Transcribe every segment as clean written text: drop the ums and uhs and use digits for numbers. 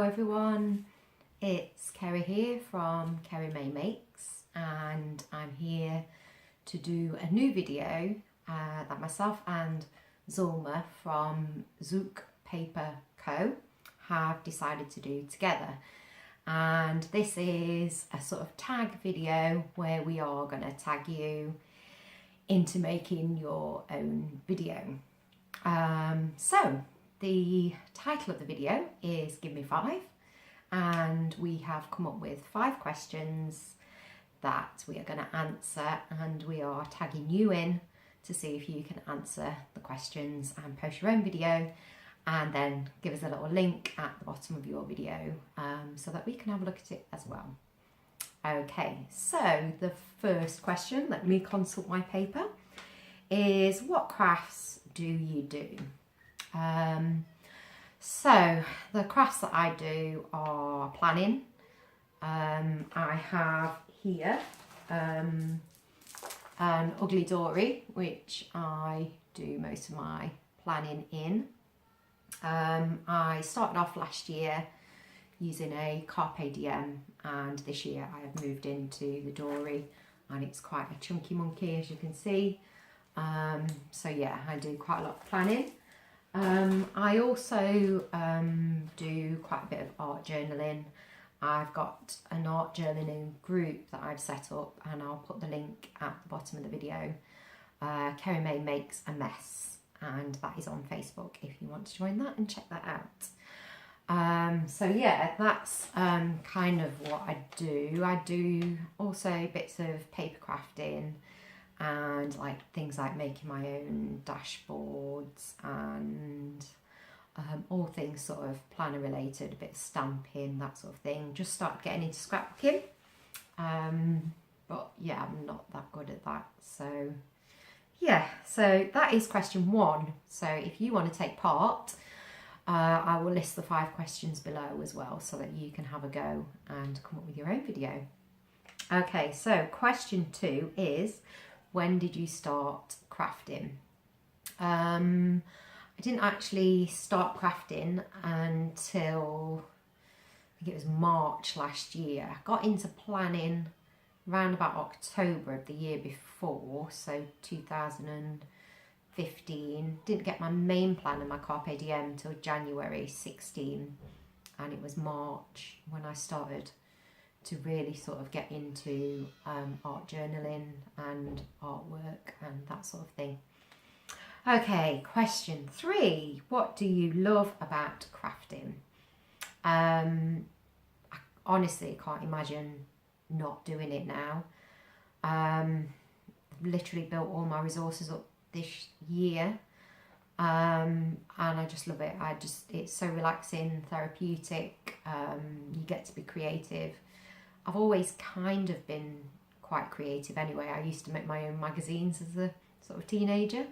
everyone, it's Kerry here from Kerry May Makes, and I'm here to do a new video that myself and Zulma from Zook Paper Co have decided to do together. And this is a sort of tag video where we are going to tag you into making your own video. So the title of the video is Gimme 5, and we have come up with 5 questions that we are going to answer, and we are tagging you in to see if you can answer the questions and post your own video, and then give us a little link at the bottom of your video so that we can have a look at it as well. Okay, so the first question, let me consult my paper, is what crafts do you do? So the crafts that I do are planning. I have here an ugly dory, which I do most of my planning in. I started off last year using a Carpe Diem, and this year I have moved into the dory, and it's quite a chunky monkey, as you can see. So yeah, I do quite a lot of planning. I also do quite a bit of art journaling. I've got an art journaling group that I've set up, and I'll put the link at the bottom of the video. Kerry May Makes a Mess, and that is on Facebook if you want to join that and check that out. So yeah, that's kind of what I do. I do also bits of paper crafting and like things like making my own dashboards and all things sort of planner related, a bit of stamping, that sort of thing. Just started getting into scrapbooking, but yeah, I'm not that good at that. So yeah, so that is question 1. So if you want to take part, I will list the 5 questions below as well, so that you can have a go and come up with your own video. Okay, so question 2 is, when did you start crafting? I didn't actually start crafting until, I think it was March last year. I got into planning around about October of the year before, so 2015. Didn't get my main plan and my Carpe Diem until January 16, and it was March when I started to really sort of get into art journaling and artwork and that sort of thing. Okay, question 3. What do you love about crafting? I honestly can't imagine not doing it now. I've literally built all my resources up this year, and I just love it. It's so relaxing, therapeutic. You get to be creative. I've always kind of been quite creative anyway. I used to make my own magazines as a sort of teenager,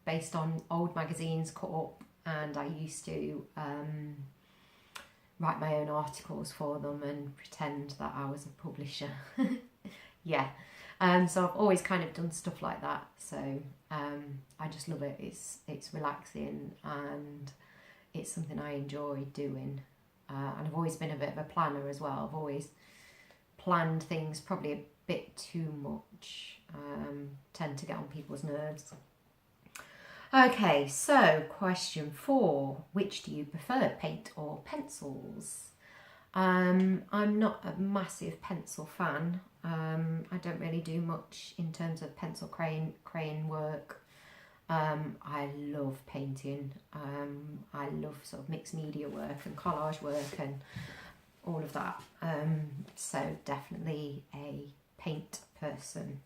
based on old magazines cut up, and I used to write my own articles for them and pretend that I was a publisher. Yeah, so I've always kind of done stuff like that. So I just love it. It's relaxing, and it's something I enjoy doing. And I've always been a bit of a planner as well. I've always planned things probably a bit too much. Tend to get on people's nerves. Okay, so question 4. Which do you prefer, paint or pencils? I'm not a massive pencil fan. I don't really do much in terms of pencil crayon work. I love painting. I love sort of mixed media work and collage work and all of that. So definitely a paint person.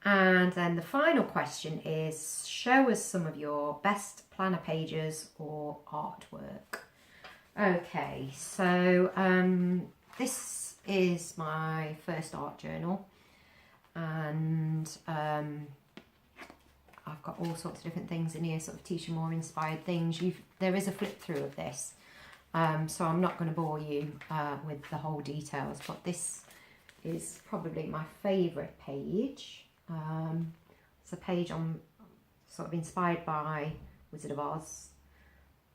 And then the final question is, show us some of your best planner pages or artwork. Okay, so this is my first art journal, and I've got all sorts of different things in here, sort of Tisha Moore inspired things. There is a flip through of this, so I'm not going to bore you with the whole details, but this is probably my favourite page. It's a page I'm sort of inspired by Wizard of Oz,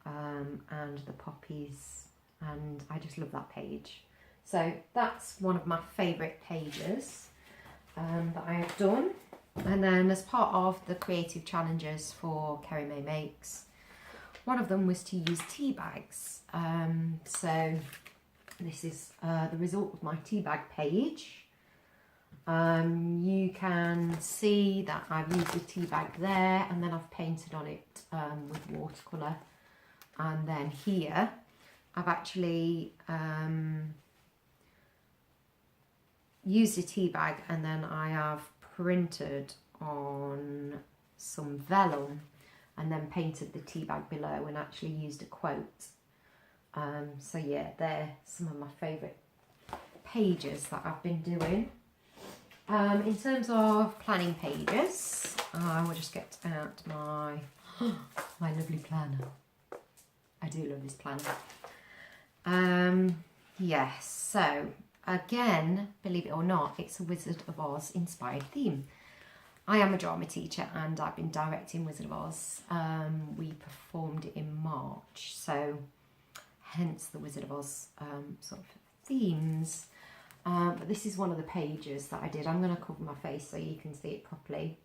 and the poppies, and I just love that page. So that's one of my favourite pages that I have done. And then as part of the creative challenges for Kerry May Makes, one of them was to use tea bags. So this is the result of my tea bag page. You can see that I've used the tea bag there, and then I've painted on it with watercolour. And then here I've actually used a tea bag, and then I have printed on some vellum and then painted the tea bag below and actually used a quote. So yeah, they're some of my favourite pages that I've been doing. In terms of planning pages, I will just get out my lovely planner. I do love this planner. Yes, so again, believe it or not, it's a Wizard of Oz inspired theme. I am a drama teacher and I've been directing Wizard of Oz. We performed it in March, so hence the Wizard of Oz sort of themes. But this is one of the pages that I did. I'm going to cover my face so you can see it properly.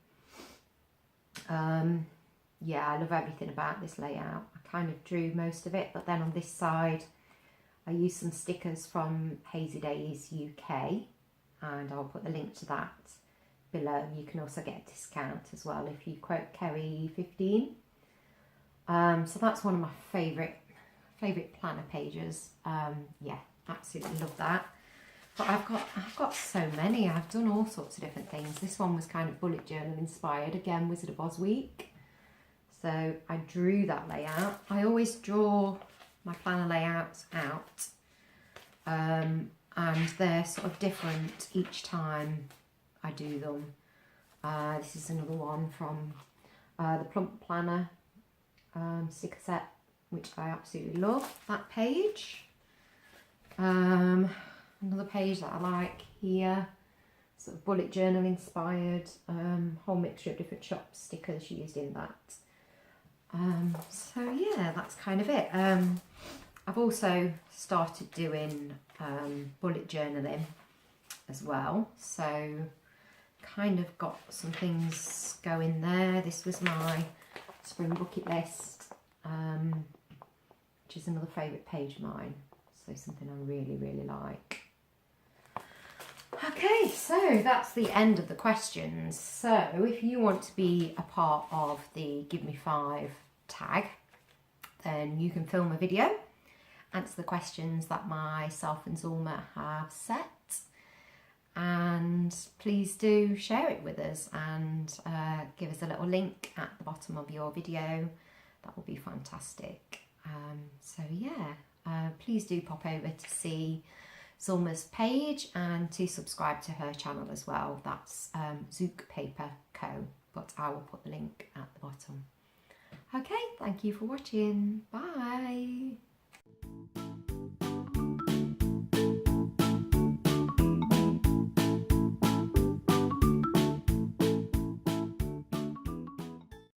Yeah, I love everything about this layout. I kind of drew most of it, but then on this side I used some stickers from Hazy Days UK, and I'll put the link to that below. You can also get a discount as well if you quote Kerry 15. So that's one of my favourite planner pages. Yeah, absolutely love that. But I've got so many. I've done all sorts of different things. This one was kind of bullet journal inspired, again Wizard of Oz week. So I drew that layout. I always draw my planner layouts out, and they're sort of different each time I do them. This is another one from the Plump Planner sticker set, which I absolutely love, that page. Another page that I like here, sort of bullet journal inspired, whole mixture of different shop stickers used in that. So yeah, that's kind of it. I've also started doing bullet journaling as well, so kind of got some things going there. This was my spring bucket list, which is another favourite page of mine, so something I really, really like. Okay, so that's the end of the questions. So if you want to be a part of the Give Me 5 tag, then you can film a video, answer the questions that myself and Zulma have set, and please do share it with us and give us a little link at the bottom of your video. That will be fantastic. So yeah, please do pop over to see Zulma's page and to subscribe to her channel as well. That's Zook Paper Co, but I will put the link at the bottom. Okay, thank you for watching. Bye.